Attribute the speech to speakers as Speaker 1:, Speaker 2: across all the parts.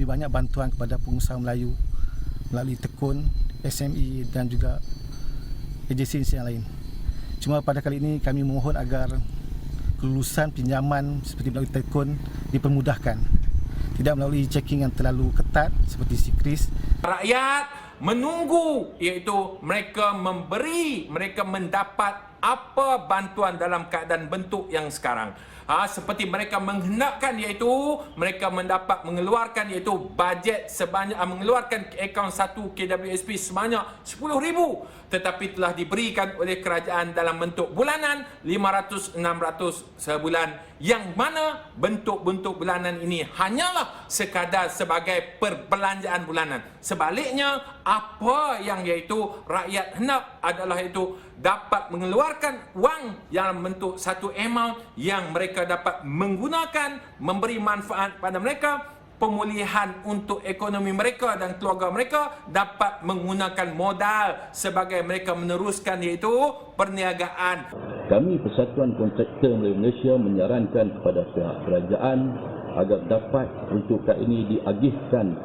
Speaker 1: memberi banyak bantuan kepada pengusaha Melayu melalui tekun, SME dan juga agensi yang lain. Cuma pada kali ini kami memohon agar kelulusan pinjaman seperti melalui tekun dipermudahkan, tidak melalui checking yang terlalu ketat seperti SIKRIS.
Speaker 2: Rakyat menunggu, iaitu mereka mendapat apa bantuan dalam keadaan bentuk yang sekarang. Seperti mereka menghendakkan, iaitu mereka mendapat mengeluarkan iaitu bajet sebanyak mengeluarkan akaun 1 KWSP sebanyak 10,000, tetapi telah diberikan oleh kerajaan dalam bentuk bulanan 500-600 sebulan, yang mana bentuk-bentuk bulanan ini hanyalah sekadar sebagai perbelanjaan bulanan. Sebaliknya, apa yang iaitu rakyat hendak adalah itu dapat mengeluarkan wang yang bentuk satu amount yang mereka dapat menggunakan, memberi manfaat pada mereka, pemulihan untuk ekonomi mereka dan keluarga mereka, dapat menggunakan modal sebagai mereka meneruskan iaitu perniagaan.
Speaker 3: Kami Persatuan Kontraktor Melayu Malaysia menyarankan kepada pihak kerajaan agar dapat untuk ini diagihkan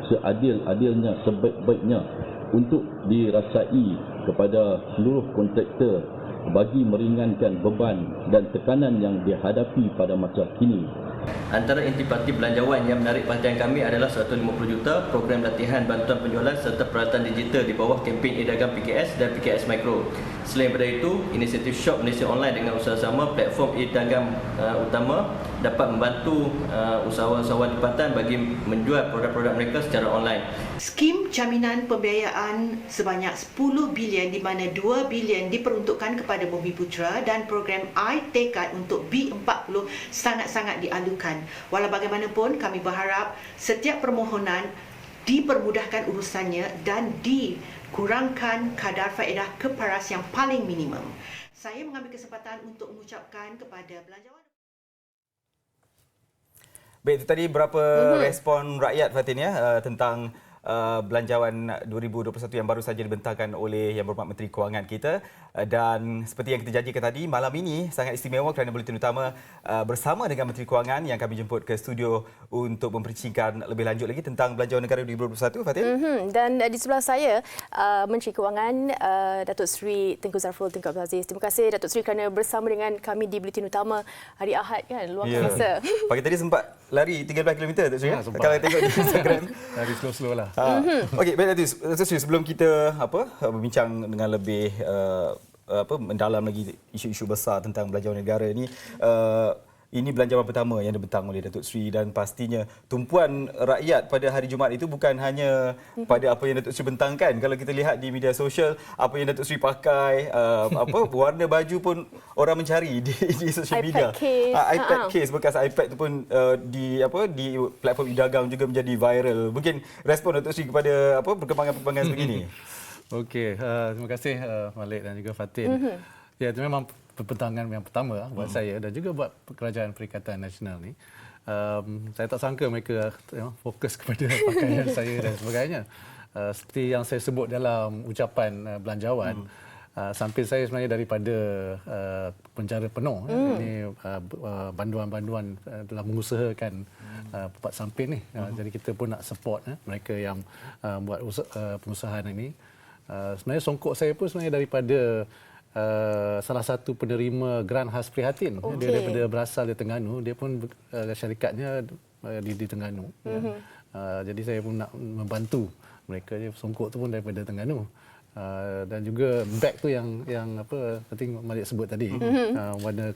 Speaker 3: seadil-adilnya, sebaik-baiknya untuk dirasai kepada seluruh kontraktor bagi meringankan beban dan tekanan yang dihadapi pada masa kini.
Speaker 4: Antara intipati belanjawan yang menarik perhatian kami adalah 150 juta program latihan bantuan penjualan serta peralatan digital di bawah kempen e-dagang PKS dan PKS Micro. Selain daripada itu, inisiatif Shop Malaysia Online dengan usaha sama platform e-dagang utama dapat membantu usahawan-usahawan tempatan bagi menjual produk-produk mereka secara online.
Speaker 5: Skim jaminan pembiayaan sebanyak 10 bilion di mana 2 bilion diperuntukkan kepada Bumiputera dan program iTekad untuk B40 sangat-sangat dialukan. Walau bagaimanapun, kami berharap setiap permohonan dipermudahkan urusannya dan dikurangkan kadar faedah keparas yang paling minimum. Saya mengambil kesempatan untuk mengucapkan kepada belanjawan.
Speaker 6: Baik, itu tadi berapa respon rakyat, Fatin, ya, tentang belanjawan 2021 yang baru saja dibentangkan oleh Yang Berhormat Menteri Kewangan kita. Dan seperti yang kita janjikan tadi, malam ini sangat istimewa kerana Buletin Utama bersama dengan Menteri Kewangan yang kami jemput ke studio untuk mempercikan lebih lanjut lagi tentang belanjawan negara 2021, Fatin.
Speaker 7: Dan di sebelah saya, Menteri Kewangan Datuk Seri Tengku Zafrul Tengku Abdul Aziz. Terima kasih Datuk Seri kerana bersama dengan kami di Buletin Utama hari Ahad, kan, luar biasa.
Speaker 6: Pagi tadi sempat lari 13 km, Datuk Seri. Kalau tengok di Instagram.
Speaker 8: Lari slow-slow lah.
Speaker 6: Okey, baik Datuk Seri, sebelum kita berbincang dengan lebih mendalam lagi isu-isu besar tentang belanjawan negara ini belanjawan pertama yang dibentang oleh Datuk Seri, dan pastinya tumpuan rakyat pada hari Jumaat itu bukan hanya pada apa yang Datuk Seri bentangkan. Kalau kita lihat di media sosial, apa yang Datuk Seri pakai, warna baju pun orang mencari di sosial media. iPad case bekas iPad itu pun di platform e-dagang juga menjadi viral. Mungkin respon Datuk Seri kepada perkembangan-perkembangan sebegini. Okey,
Speaker 8: terima kasih Malik dan juga Fatin. Ya, itu memang perbentangan yang pertama buat saya dan juga buat Kerajaan Perikatan Nasional ni. Saya tak sangka mereka fokus kepada pakaian saya dan sebagainya. Seperti yang saya sebut dalam ucapan belanjawan, samping saya sebenarnya daripada penjara penuh. Ini banduan-banduan telah mengusahakan tempat samping ni. Jadi kita pun nak support mereka yang buat pengusahaan ini. Sebenarnya songkok saya pun sebenarnya daripada salah satu penerima Grant Khas Prihatin. Dia daripada berasal dari Terengganu, dia pun syarikatnya di Terengganu. Jadi saya pun nak membantu mereka. Songkok tu pun daripada Terengganu. Dan juga beg tu yang I think Malik sebut tadi, warna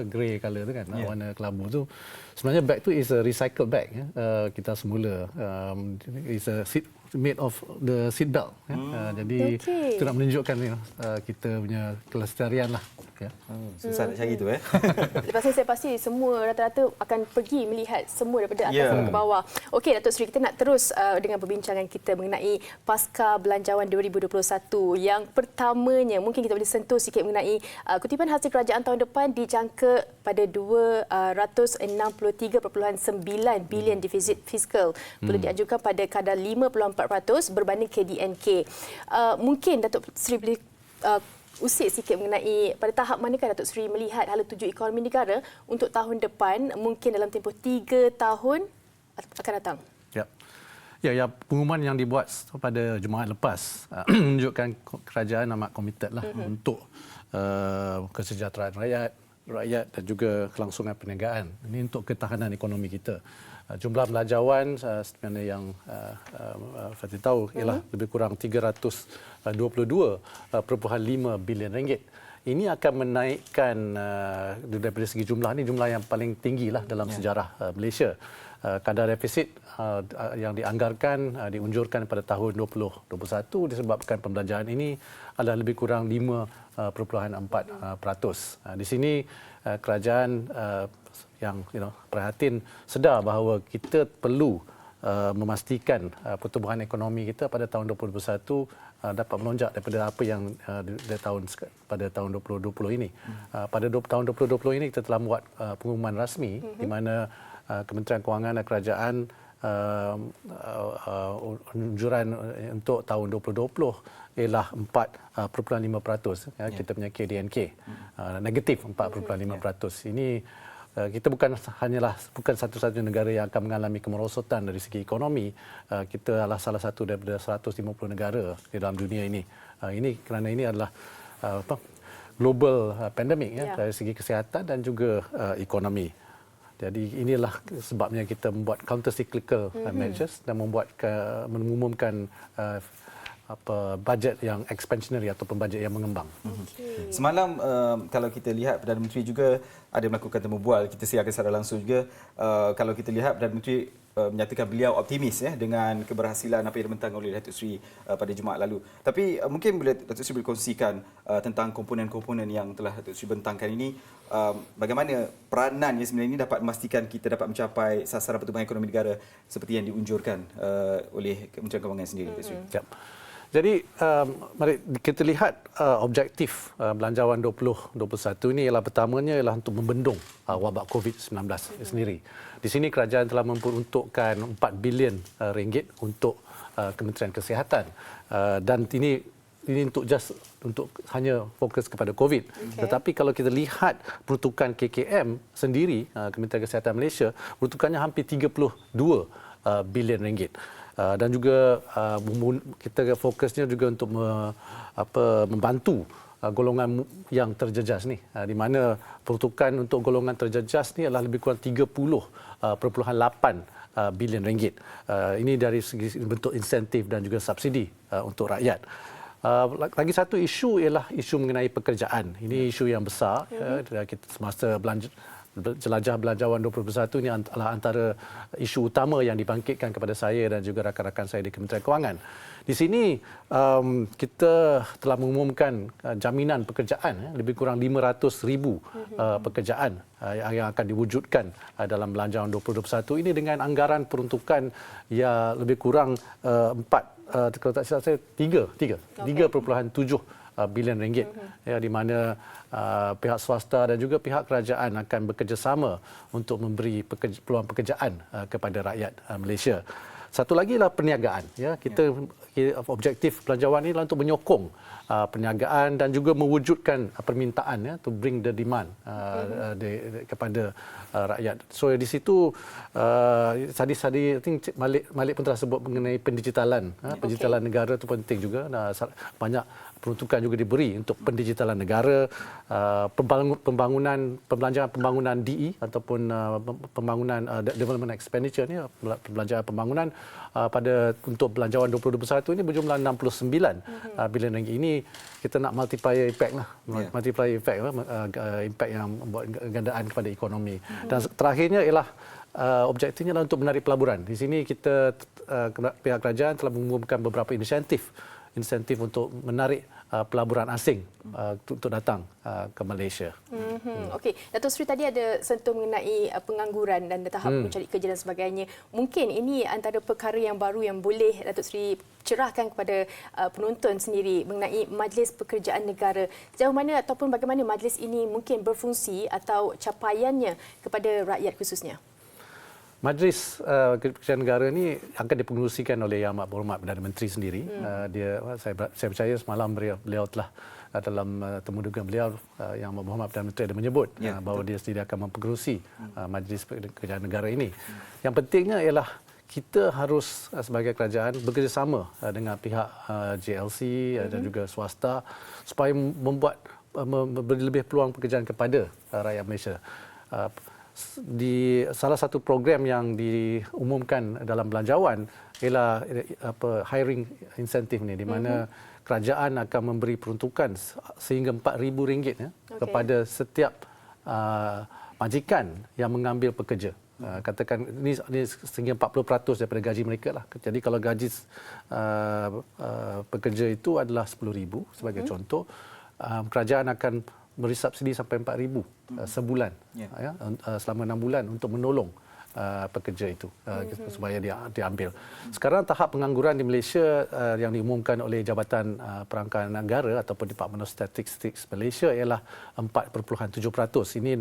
Speaker 8: grey color tu kan, warna kelabu tu. Sebenarnya beg tu is a recycled bag. Kita semula is a made of the seat belt. Jadi itu nak menunjukkan kita punya kelestarian lah.
Speaker 6: Susah nak cari tu.
Speaker 7: Lepas ni saya pasti semua rata-rata akan pergi melihat semua daripada atas ke bawah. Okey Datuk Seri, kita nak terus dengan perbincangan kita mengenai pasca belanjawan 2021. Yang pertamanya, mungkin kita boleh sentuh sikit mengenai kutipan hasil kerajaan tahun depan dijangka pada 263.9 bilion defisit fiskal. Perlu diajukan pada kadar 5.4% berbanding KDNK. Mungkin Datuk Seri boleh usik sikit mengenai pada tahap manakah Datuk Seri melihat hala tuju ekonomi negara untuk tahun depan, mungkin dalam tempoh 3 tahun akan datang.
Speaker 8: Ya. Ya, pengumuman yang dibuat pada Jumaat lepas menunjukkan kerajaan amat komited lah untuk kesejahteraan rakyat dan juga kelangsungan perniagaan. Ini untuk ketahanan ekonomi kita. Jumlah belanjawan sebenarnya yang Fatih tahu ialah lebih kurang 322.5 bilion ringgit. Ini akan menaikkan daripada segi jumlah ini jumlah yang paling tinggi lah dalam sejarah Malaysia. Kadar defisit yang dianggarkan diunjurkan pada tahun 2021 disebabkan pembelanjaan ini adalah lebih kurang 5.4%. Di sini kerajaan yang prihatin sedar bahawa kita perlu memastikan pertumbuhan ekonomi kita pada tahun 2021 dapat melonjak daripada apa yang pada tahun 2020 ini. Pada tahun 2020 ini kita telah membuat pengumuman rasmi di mana Kementerian Kewangan dan Kerajaan unjuran untuk tahun 2020 ialah 4.5%. Kita punya KDNK negatif 4.5%. Ini kita bukan satu-satunya negara yang akan mengalami kemerosotan dari segi ekonomi. Kita adalah salah satu daripada 150 negara di dalam dunia ini. Kerana ini adalah global pandemic dari segi kesihatan dan juga ekonomi. Jadi inilah sebabnya kita membuat counter cyclical measures dan mengumumkan bajet yang expansionary ataupun bajet yang mengembang.
Speaker 6: Semalam kalau kita lihat Perdana Menteri juga ada melakukan temu bual, kita siarkan secara langsung juga. Kalau kita lihat Perdana Menteri menyatakan beliau optimis dengan keberhasilan apa yang dibentang oleh Datuk Seri pada Jumaat lalu. Tapi mungkin boleh Datuk Seri boleh kongsikan tentang komponen-komponen yang telah Datuk Seri bentangkan ini, bagaimana peranan yang sebenarnya ini dapat memastikan kita dapat mencapai sasaran pertumbuhan ekonomi negara seperti yang diunjurkan oleh Kementerian Kewangan sendiri, Datuk Seri.
Speaker 8: Jadi mari kita lihat objektif belanjawan 2021 ini ialah pertamanya ialah untuk membendung wabak COVID-19 sendiri. Di sini kerajaan telah memperuntukkan 4 bilion ringgit untuk Kementerian Kesihatan dan ini untuk hanya fokus kepada COVID. Tetapi kalau kita lihat peruntukan KKM sendiri, Kementerian Kesihatan Malaysia, peruntukannya hampir 32 bilion ringgit. Dan juga kita fokusnya juga untuk membantu golongan yang terjejas ni, di mana peruntukan untuk golongan terjejas ni adalah lebih kurang 30.8 bilion ringgit. Ini dari segi bentuk insentif dan juga subsidi untuk rakyat. Lagi satu isu ialah isu mengenai pekerjaan. Ini isu yang besar. Kita semasa jelajah belanjawan 2021 ini adalah antara isu utama yang dibangkitkan kepada saya dan juga rakan-rakan saya di Kementerian Kewangan. Di sini kita telah mengumumkan jaminan pekerjaan lebih kurang 500,000 pekerjaan yang akan diwujudkan dalam belanjawan 2021 ini dengan anggaran peruntukan yang lebih kurang 3.7 bilion ringgit, di mana pihak swasta dan juga pihak kerajaan akan bekerjasama untuk memberi peluang pekerjaan kepada rakyat Malaysia. Satu lagi adalah perniagaan. Kita objektif belanjawan ini adalah untuk menyokong perniagaan dan juga mewujudkan permintaan, to bring the demand kepada rakyat. So di situ tadi I think Malik pun telah sebut mengenai pendigitalan. Pendigitalan negara itu penting juga. Banyak peruntukan juga diberi untuk pendigitalan negara, pembelanjaan pembangunan DE ataupun pembangunan development expenditure ni, pembelanjaan pembangunan untuk belanjawan 2021 ini berjumlah 69 bilion ringgit. Ini kita nak multiplier effect lah, multiplier effect, impact yang membuat gandaan kepada ekonomi. Dan terakhirnya ialah objektifnya adalah untuk menarik pelaburan. Di sini kita pihak kerajaan telah mengumumkan beberapa insentif untuk menarik pelaburan asing untuk datang ke Malaysia.
Speaker 7: Okey, Datuk Seri tadi ada sentuh mengenai pengangguran dan tahap mencari kerja dan sebagainya. Mungkin ini antara perkara yang baru yang boleh Datuk Seri cerahkan kepada penonton sendiri mengenai Majlis Pekerjaan Negara. Sejauh mana ataupun bagaimana majlis ini mungkin berfungsi atau capaiannya kepada rakyat khususnya?
Speaker 8: Majlis Pekerjaan Negara ini akan dipengerusikan oleh Yang Amat Berhormat Perdana Menteri sendiri. Saya percaya semalam beliau telah dalam temu duga beliau, Yang Amat Berhormat Perdana Menteri ada menyebut bahawa dia sendiri akan mempengerusi Majlis Pekerjaan Negara ini. Yang pentingnya ialah kita harus sebagai kerajaan bekerjasama dengan pihak JLC dan juga swasta supaya memberi lebih peluang pekerjaan kepada rakyat Malaysia. Di salah satu program yang diumumkan dalam belanjawan ialah hiring incentive ni, di mana kerajaan akan memberi peruntukan sehingga RM4,000 ya, kepada setiap majikan yang mengambil pekerja. Katakan ini sehingga 40% daripada gaji mereka lah. Jadi kalau gaji pekerja itu adalah RM10,000 sebagai contoh, kerajaan akan beri subsidi sampai RM4,000 sebulan selama 6 bulan untuk menolong pekerja itu supaya dia diambil. Sekarang tahap pengangguran di Malaysia yang diumumkan oleh Jabatan Perangkaan Negara ataupun Department of Statistics Malaysia ialah 4.7%. Ini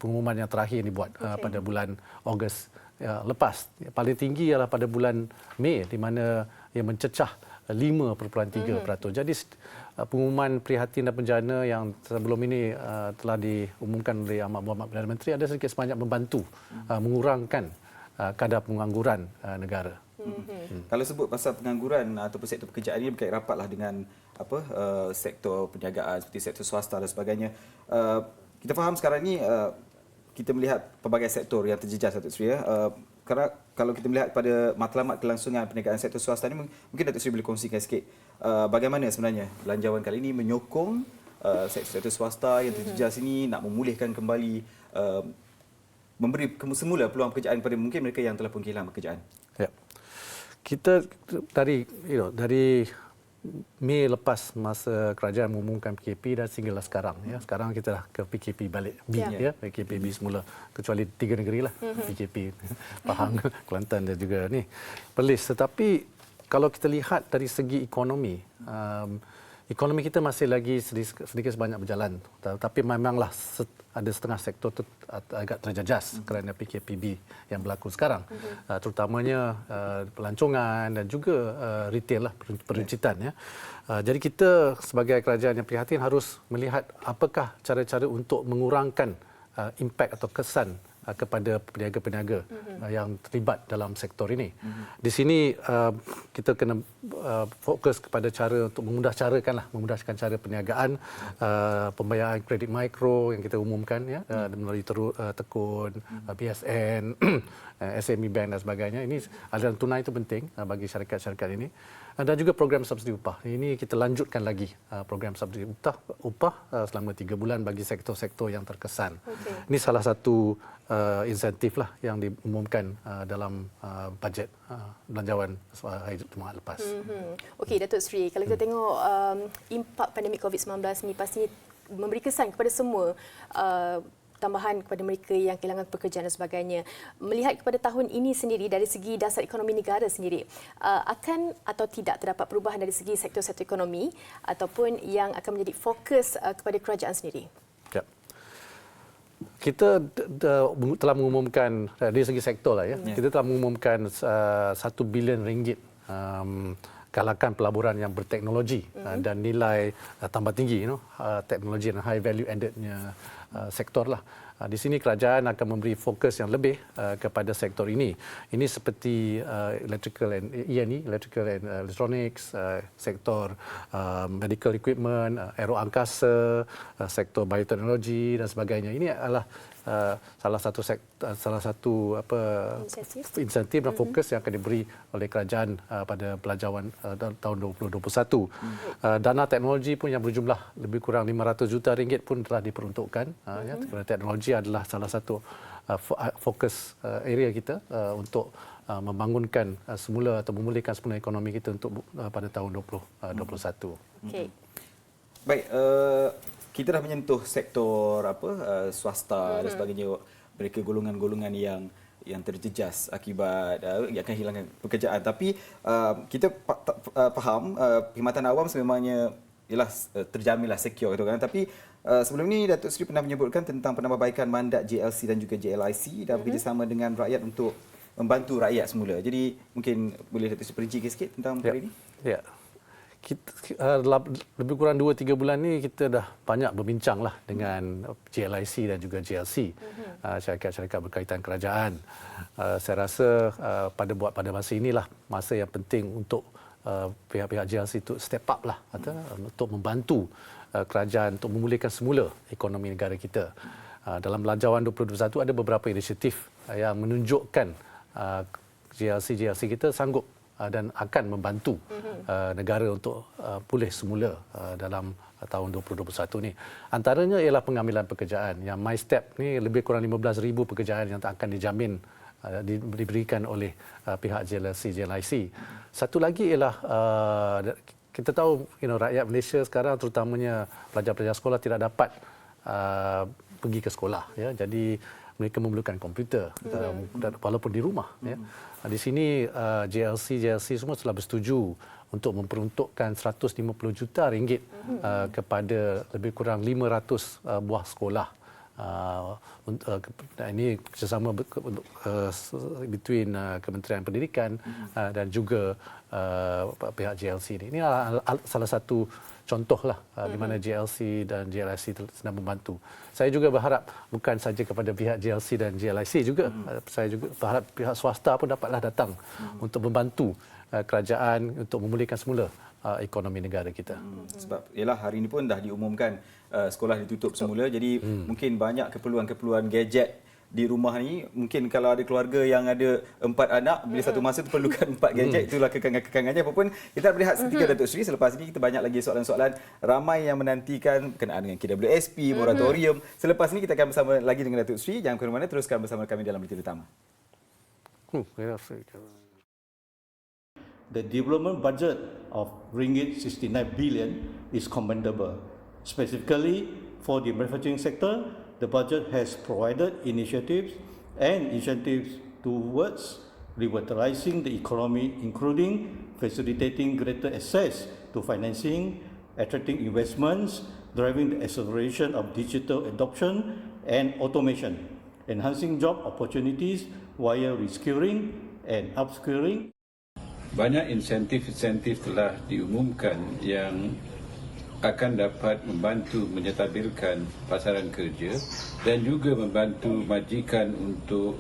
Speaker 8: pengumuman yang terakhir dibuat pada bulan Ogos lepas. Paling tinggi ialah pada bulan Mei di mana ia mencecah 5.3%. Jadi pengumuman prihatin dan bencana yang sebelum ini telah diumumkan oleh Ahmad Muhammad Perdana Menteri ada sedikit sebanyak membantu mengurangkan kadar pengangguran negara.
Speaker 6: Kalau sebut pasal pengangguran ataupun sektor pekerjaan ini berkait rapatlah dengan sektor perniagaan seperti sektor swasta dan sebagainya. Kita faham sekarang ini kita melihat pelbagai sektor yang terjejas, Datuk Seri. Kerana kalau kita melihat pada matlamat kelangsungan perniagaan sektor swasta ini, mungkin Datuk Seri boleh kongsikan sikit bagaimana sebenarnya belanjawan kali ini menyokong sektor swasta yang terjejas ini nak memulihkan kembali, memberi semula peluang pekerjaan kepada mungkin mereka yang telah pun kehilangan pekerjaan.
Speaker 8: Ya. Kita dari Mei lepas masa kerajaan mengumumkan PKP dan sehinggalah sekarang ya. Sekarang kita dah ke PKP balik B ya, PKP B semula, kecuali 3 negeri lah PKP Pahang, Kelantan dan juga ni Perlis. Tetapi kalau kita lihat dari segi ekonomi, ekonomi kita masih lagi sedikit sebanyak berjalan. Tapi memanglah ada setengah sektor tu agak terjejas kerana PKPB yang berlaku sekarang. Terutamanya pelancongan dan juga retail lah, peruncitan ya. Jadi kita sebagai kerajaan yang prihatin harus melihat apakah cara-cara untuk mengurangkan impak atau kesan kepada peniaga-peniaga yang terlibat dalam sektor ini. Di sini kita kena fokus kepada cara untuk memudahkan cara perniagaan, pembayaran kredit mikro yang kita umumkan ya, melalui tekun, BSN, SME Bank dan sebagainya. Ini aliran tunai itu penting bagi syarikat-syarikat ini. Dan juga program subsidi upah. Ini kita lanjutkan lagi program subsidi upah selama 3 bulan bagi sektor-sektor yang terkesan. Ini salah satu insentif lah yang diumumkan dalam bajet belanjawan hari Jumaat lepas.
Speaker 7: Okey, Datuk Seri, kalau kita tengok impak pandemik COVID-19 ini pasti memberi kesan kepada semua, tambahan kepada mereka yang kehilangan pekerjaan dan sebagainya. Melihat kepada tahun ini sendiri dari segi dasar ekonomi negara sendiri, akan atau tidak terdapat perubahan dari segi sektor-sektor ekonomi ataupun yang akan menjadi fokus kepada kerajaan sendiri?
Speaker 8: Ya. Kita telah mengumumkan dari segi sektor lah ya. Kita telah mengumumkan RM1 bilion galakan pelaburan yang berteknologi dan nilai tambah tinggi, teknologi dan high value added-nya sektor lah. Di sini kerajaan akan memberi fokus yang lebih kepada sektor ini. Ini seperti electrical and electronics, sektor medical equipment, aero angkasa, sektor bioteknologi dan sebagainya. Ini adalah salah satu insentif dan fokus yang akan diberi oleh kerajaan pada belanjawan tahun 2021. Dana teknologi pun yang berjumlah lebih kurang RM500 juta pun telah diperuntukkan. Teknologi adalah salah satu fokus area kita untuk membangunkan semula atau memulihkan semula ekonomi kita untuk pada tahun 2021.
Speaker 7: Okay.
Speaker 6: Baik, kita dah menyentuh sektor swasta dan sebagainya, mereka golongan-golongan yang terjejas akibat yang akan hilangkan pekerjaan. Tapi kita faham perkhidmatan awam sememangnya ialah terjaminlah secure gitu kan. Tapi sebelum ini Datuk Seri pernah menyebutkan tentang penambahbaikan mandat JLC dan juga JLIC dan bekerjasama dengan rakyat untuk membantu rakyat semula. Jadi mungkin boleh Datuk Seri perinci sikit tentang perkara ini?
Speaker 8: Ya. lebih kurang 2-3 bulan ni kita dah banyak berbincang lah dengan GLIC dan juga GLC, syarikat-syarikat berkaitan kerajaan. Saya rasa pada masa inilah masa yang penting untuk pihak-pihak GLC untuk step up lah, untuk membantu kerajaan untuk memulihkan semula ekonomi negara kita. Dalam Belanjawan 2021 ada beberapa inisiatif yang menunjukkan GLC kita sanggup dan akan membantu negara untuk pulih semula dalam tahun 2021 ni. Antaranya ialah pengambilan pekerjaan yang MyStep ni lebih kurang 15,000 pekerjaan yang akan dijamin diberikan oleh pihak GLIC. Satu lagi ialah kita tahu rakyat Malaysia sekarang terutamanya pelajar-pelajar sekolah tidak dapat pergi ke sekolah, ya. Jadi mereka memerlukan komputer walaupun di rumah, ya. Di sini GLC semua telah bersetuju untuk memperuntukkan 150 juta ringgit kepada lebih kurang 500 buah sekolah. Ini kerjasama between Kementerian Pendidikan dan juga pihak GLC ini. Ini salah satu contohlah di mana GLC dan GLIC sedang membantu. Saya juga berharap bukan saja kepada pihak GLC dan GLIC juga, saya juga berharap pihak swasta pun dapatlah datang untuk membantu kerajaan untuk memulihkan semula ekonomi negara kita.
Speaker 6: Sebab ialah hari ini pun dah diumumkan sekolah ditutup semula, jadi mungkin banyak keperluan-keperluan gadget di rumah ni. Mungkin kalau ada keluarga yang ada 4 anak, bila satu masa tu perlukan 4 gadget, itulah kekangan-kekangannya. Apapun kita berehat seketika Datuk Seri. Selepas ini kita banyak lagi soalan-soalan ramai yang menantikan berkenaan dengan KWSP, moratorium. Selepas ini kita akan bersama lagi dengan Datuk Seri. Jangan ke mana-mana, teruskan bersama kami dalam Berita Utama.
Speaker 9: The development budget of ringgit 69 billion is commendable. Specifically for the manufacturing sector, the budget has provided initiatives and incentives towards revitalizing the economy, including facilitating greater access to financing, attracting investments, driving the acceleration of digital adoption and automation, enhancing job opportunities via reskilling and upskilling.
Speaker 10: Banyak insentif-insentif telah diumumkan yang akan dapat membantu menyetabilkan pasaran kerja dan juga membantu majikan untuk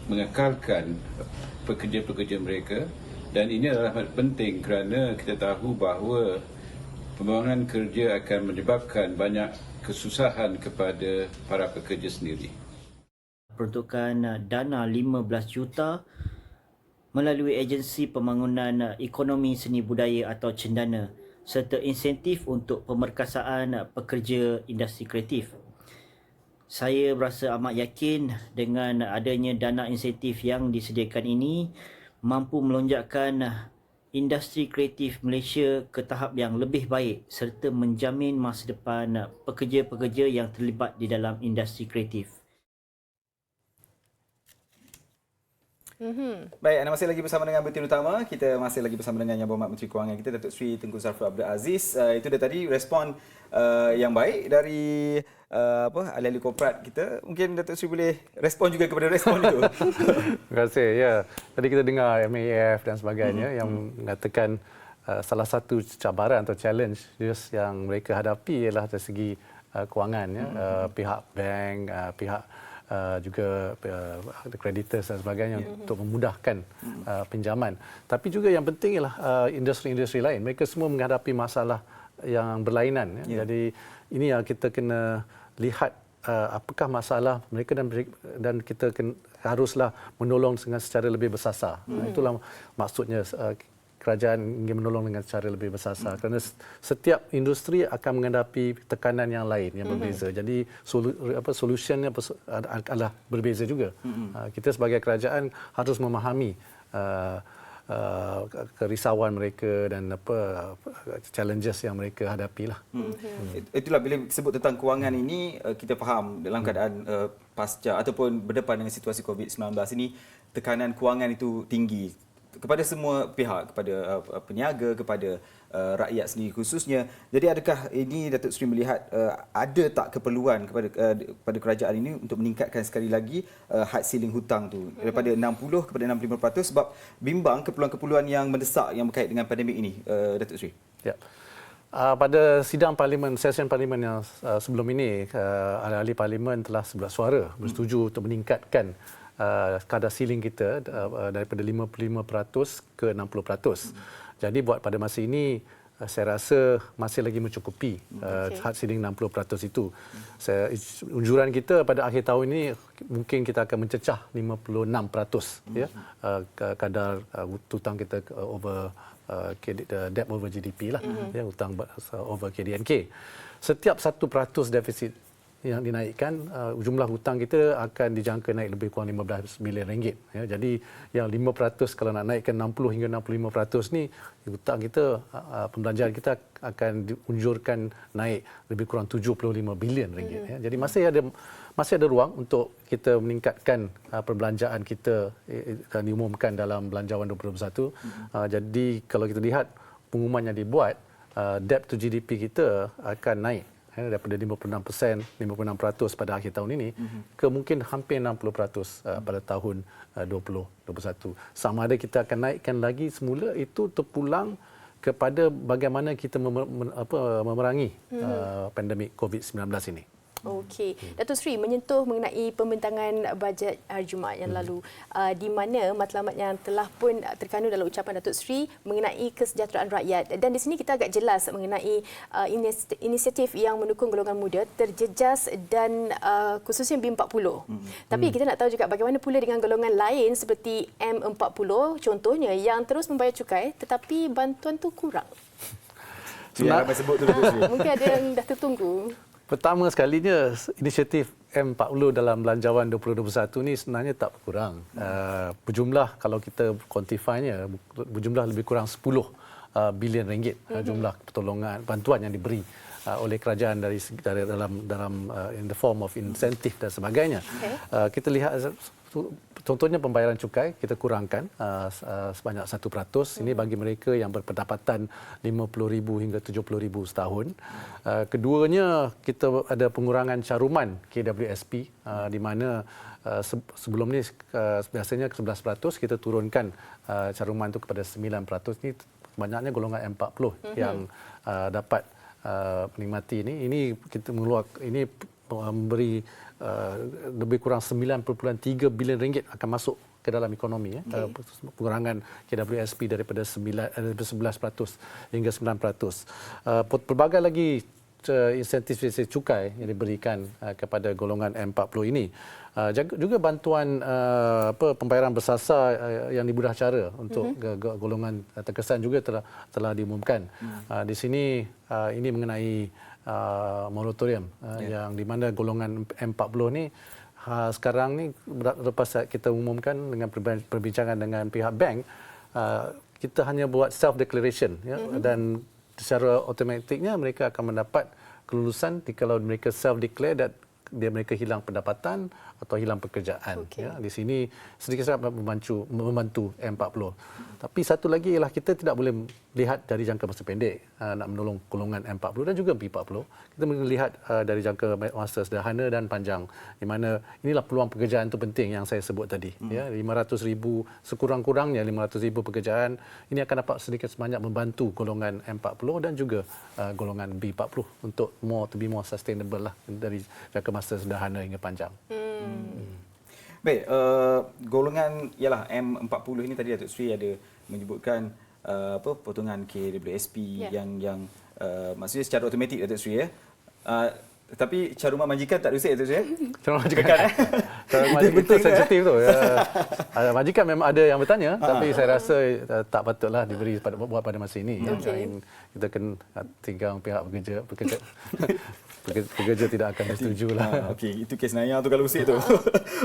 Speaker 10: mengekalkan pekerja-pekerja mereka. Dan ini adalah penting kerana kita tahu bahawa pembangunan kerja akan menyebabkan banyak kesusahan kepada para pekerja sendiri.
Speaker 11: Peruntukan dana 15 juta melalui Agensi Pembangunan Ekonomi Seni Budaya atau Cendana serta insentif untuk pemerkasaan pekerja industri kreatif. Saya berasa amat yakin dengan adanya dana insentif yang disediakan ini mampu melonjakkan industri kreatif Malaysia ke tahap yang lebih baik serta menjamin masa depan pekerja-pekerja yang terlibat di dalam industri kreatif.
Speaker 6: Baik, anda masih lagi bersama dengan Berita Utama. Kita masih lagi bersama dengan Yang Berhormat Menteri Kewangan kita, Datuk Seri Tengku Zafrul Abdul Aziz. Itu dia tadi respon yang baik dari ahli-ahli korporat kita. Mungkin Datuk Seri boleh respon juga kepada respon itu.
Speaker 8: Terima kasih. Ya, tadi kita dengar MAF dan sebagainya yang mengatakan salah satu cabaran atau challenge yang mereka hadapi ialah dari segi kewangan, ya. Pihak bank, pihak juga creditors dan sebagainya untuk memudahkan pinjaman. Tapi juga yang penting ialah industri-industri lain. Mereka semua menghadapi masalah yang berlainan. Ya. Jadi ini yang kita kena lihat apakah masalah mereka dan kita haruslah menolong dengan secara lebih bersasar. Itulah maksudnya kerajaan ingin menolong dengan cara lebih bersasar kerana setiap industri akan menghadapi tekanan yang lain yang berbeza. Jadi solusinya adalah berbeza juga. Kita sebagai kerajaan harus memahami kerisauan mereka dan challenges yang mereka hadapilah.
Speaker 6: Itulah bila sebut tentang kewangan ini, kita faham dalam keadaan pasca ataupun berdepan dengan situasi COVID-19 ini, tekanan kewangan itu tinggi kepada semua pihak, kepada peniaga, kepada rakyat sendiri khususnya. Jadi adakah ini Datuk Seri melihat ada tak keperluan kepada kerajaan ini untuk meningkatkan sekali lagi had ceiling hutang tu daripada 60 kepada 65% sebab bimbang keperluan-keperluan yang mendesak yang berkait dengan pandemik ini, Datuk Seri?
Speaker 8: Ya. Pada sidang parlimen, session parlimen yang sebelum ini, ahli-ahli parlimen telah sebelah suara bersetuju untuk meningkatkan kadar ceiling kita daripada 55% ke 60%. Jadi buat pada masa ini, saya rasa masih lagi mencukupi hard ceiling 60% itu. Unjuran kita pada akhir tahun ini mungkin kita akan mencecah 56% ya, kadar hutang kita over debt over GDP lah, ya, hutang over KDNK. Setiap 1% defisit yang dinaikkan, jumlah hutang kita akan dijangka naik lebih kurang 15 bilion ringgit. Ya, jadi yang 5% kalau nak naikkan 60 hingga 65% ni, hutang kita, pembelanjaan kita akan diunjurkan naik lebih kurang 75 bilion ringgit. Ya. Jadi masih ada ruang untuk kita meningkatkan perbelanjaan kita dan diumumkan dalam Belanjawan 2021. Jadi kalau kita lihat pengumuman yang dibuat, debt to GDP kita akan naik daripada 56% pada akhir tahun ini ke mungkin hampir 60% pada tahun 2021. Sama ada kita akan naikkan lagi semula, itu terpulang kepada bagaimana kita memerangi pandemik COVID-19 ini.
Speaker 7: Okey, Datuk Seri menyentuh mengenai pembentangan bajet hari Jumaat yang lalu, di mana matlamat yang telah pun terkandung dalam ucapan Datuk Seri mengenai kesejahteraan rakyat, dan di sini kita agak jelas mengenai inisiatif yang mendukung golongan muda, terjejas dan khususnya B40. Tapi kita nak tahu juga bagaimana pula dengan golongan lain seperti M40 contohnya yang terus membayar cukai tetapi bantuan tu kurang.
Speaker 6: Ramai sebut tu Datuk Seri.
Speaker 7: Mungkin ada yang dah tertunggu.
Speaker 8: Pertama sekalinya, inisiatif M40 dalam Belanjawan 2021 ni sebenarnya tak berkurang. Berjumlah, kalau kita quantify-nya, berjumlah lebih kurang 10 bilion ringgit jumlah pertolongan, bantuan yang diberi oleh kerajaan dari dalam in the form of insentif dan sebagainya. Kita lihat contohnya pembayaran cukai kita kurangkan sebanyak 1%. Ini bagi mereka yang berpendapatan 50,000 hingga 70,000 setahun. Keduanya, kita ada pengurangan caruman KWSP di mana sebelum ni biasanya ke 11%, kita turunkan caruman itu kepada 9%. Ini banyaknya golongan M40 yang dapat menikmati ini. Ini kita memberi lebih kurang 9.3 bilion ringgit akan masuk ke dalam ekonomi. Pengurangan KWSP daripada 11% hingga 9%. Pelbagai lagi insentif cukai yang diberikan kepada golongan M40 ini. Juga bantuan pembayaran bersasar yang dimudah cara untuk golongan terkesan juga telah diumumkan. Di sini ini mengenai moratorium yang di mana golongan M40 ni sekarang ni lepas kita umumkan dengan perbincangan dengan pihak bank, kita hanya buat self declaration dan secara automatiknya mereka akan mendapat kelulusan kalau mereka self declare dan mereka hilang pendapatan atau hilang pekerjaan. Di sini sedikit sangat membantu M40. Tapi satu lagi ialah kita tidak boleh lihat dari jangka masa pendek nak menolong golongan M40 dan juga B40. Kita melihat dari jangka masa sederhana dan panjang, di mana inilah peluang pekerjaan itu penting yang saya sebut tadi. 500,000 sekurang-kurangnya 500,000 pekerjaan ini akan dapat sedikit sebanyak membantu golongan M40 dan juga golongan B40 untuk to be more sustainable lah dari jangka masa sederhana hingga panjang.
Speaker 6: Baik, golongan ialah M40 ini tadi Datuk Seri ada menyebutkan potongan KWSP yang maksudnya secara automatik Datuk Seri tapi caruman majikan tak diusik Datuk Seri.
Speaker 8: Caruman majikan caruman majikan itu sensitif tu. Majikan memang ada yang bertanya tapi saya rasa tak patutlah diberi buat pada masa ini. Kita kena tinggal pihak pekerja tidak akan bersetujulah.
Speaker 6: Okey, itu kes Naya tu kalau usik tu.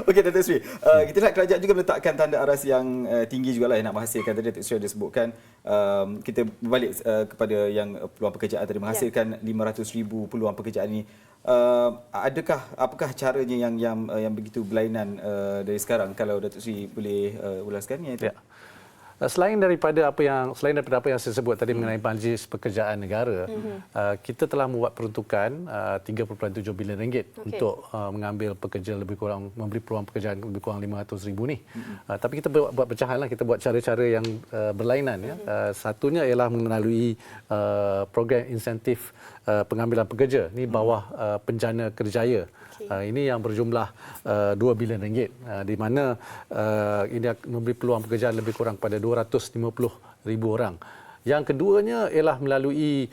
Speaker 6: Okey Datuk Seri, kita lihat kerajaan juga meletakkan tanda aras yang tinggi jugalah yang nak menghasilkan. Tadi Datuk Seri ada sebutkan kita berbalik kepada yang peluang pekerjaan tadi, menghasilkan 500,000 peluang pekerjaan ini. Apakah caranya yang begitu berlainan dari sekarang, kalau Datuk Seri boleh ulaskan iaitu?
Speaker 8: Selain daripada apa yang saya sebut tadi mengenai majlis pekerjaan negara, kita telah membuat peruntukan 3.7 bilion ringgit untuk mengambil pekerja lebih kurang, memberi peluang pekerjaan lebih kurang 500,000 ni. Tapi kita buat pecahan lah, kita buat cara-cara yang berlainan. Ya. Satunya ialah melalui program insentif pengambilan pekerja ni bawah Penjana Kerjaya. Ini yang berjumlah 2 bilion ringgit, di mana ini memberi peluang pekerjaan lebih kurang pada 250,000 orang. Yang keduanya ialah melalui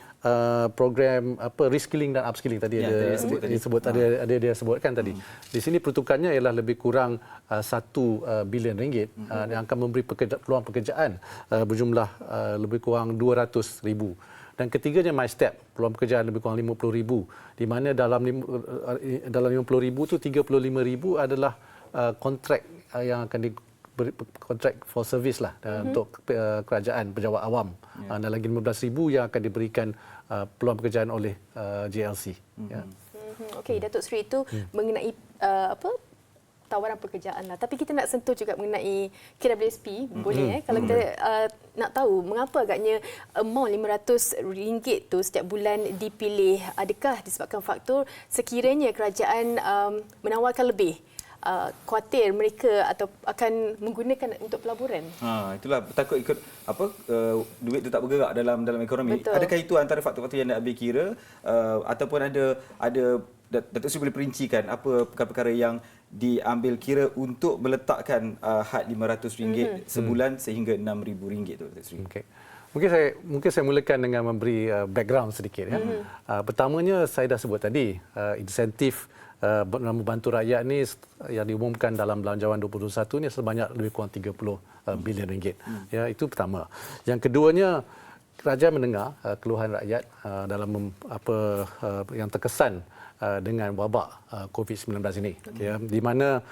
Speaker 8: program reskilling dan upskilling tadi dia sebutkan tadi. Di sini peruntukannya ialah lebih kurang 1 bilion ringgit yang akan memberi peluang pekerjaan berjumlah lebih kurang 200,000. Dan ketiganya MyStep, peluang pekerjaan lebih kurang 50,000, di mana dalam 50,000 itu 35,000 adalah kontrak yang akan kontrak for service lah untuk kerajaan pejabat awam. Dan lagi 15,000 yang akan diberikan peluang pekerjaan oleh JLC. Ya.
Speaker 7: Okey, Datuk Seri, itu mengenai tawaran pekerjaan lah. Tapi kita nak sentuh juga mengenai KWSP, boleh kalau kita nak tahu mengapa agaknya amount RM500 tu setiap bulan dipilih. Adakah disebabkan faktor sekiranya kerajaan menawarkan lebih? Khawatir mereka atau akan menggunakan untuk pelaburan.
Speaker 6: Itulah, takut ikut duit tu tak bergerak dalam ekonomi.
Speaker 7: Betul.
Speaker 6: Adakah itu antara faktor-faktor yang nak ambil kira ataupun ada Datuk Seri boleh perincikan apa perkara-perkara yang diambil kira untuk meletakkan had RM500 sebulan sehingga RM6,000 tu, Datuk Seri?
Speaker 8: Okay. Mungkin saya mulakan dengan memberi background sedikit. Ya. Pertamanya saya dah sebut tadi, insentif membantu rakyat ni yang diumumkan dalam belanjawan 2021 ni sebanyak lebih kurang 30 bilion ringgit. Ya, itu pertama. Yang keduanya, kerajaan mendengar keluhan rakyat dalam yang terkesan dengan wabak COVID-19 ini. Ya, di mana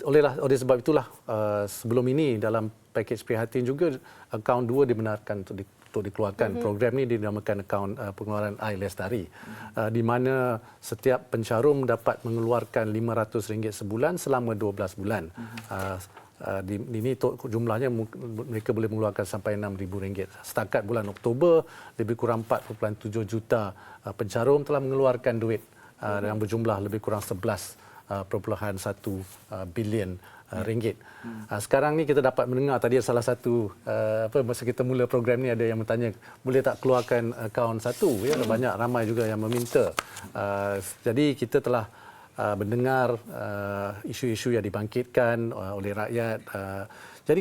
Speaker 8: oleh sebab itulah sebelum ini dalam pakej prihatin juga akaun 2 dibenarkan untuk dikeluarkan. Program ini dinamakan akaun pengeluaran air lestari, di mana setiap pencarum dapat mengeluarkan RM500 sebulan selama 12 bulan. Ini jumlahnya mereka boleh mengeluarkan sampai RM6,000. Setakat bulan Oktober, lebih kurang 4.7 juta pencarum telah mengeluarkan duit yang berjumlah lebih kurang 11.1 bilion ringgit. Sekarang ni kita dapat mendengar tadi salah satu masa kita mula program ni ada yang bertanya boleh tak keluarkan akaun satu, ya, banyak ramai juga yang meminta. Jadi kita telah mendengar isu-isu yang dibangkitkan oleh rakyat. Jadi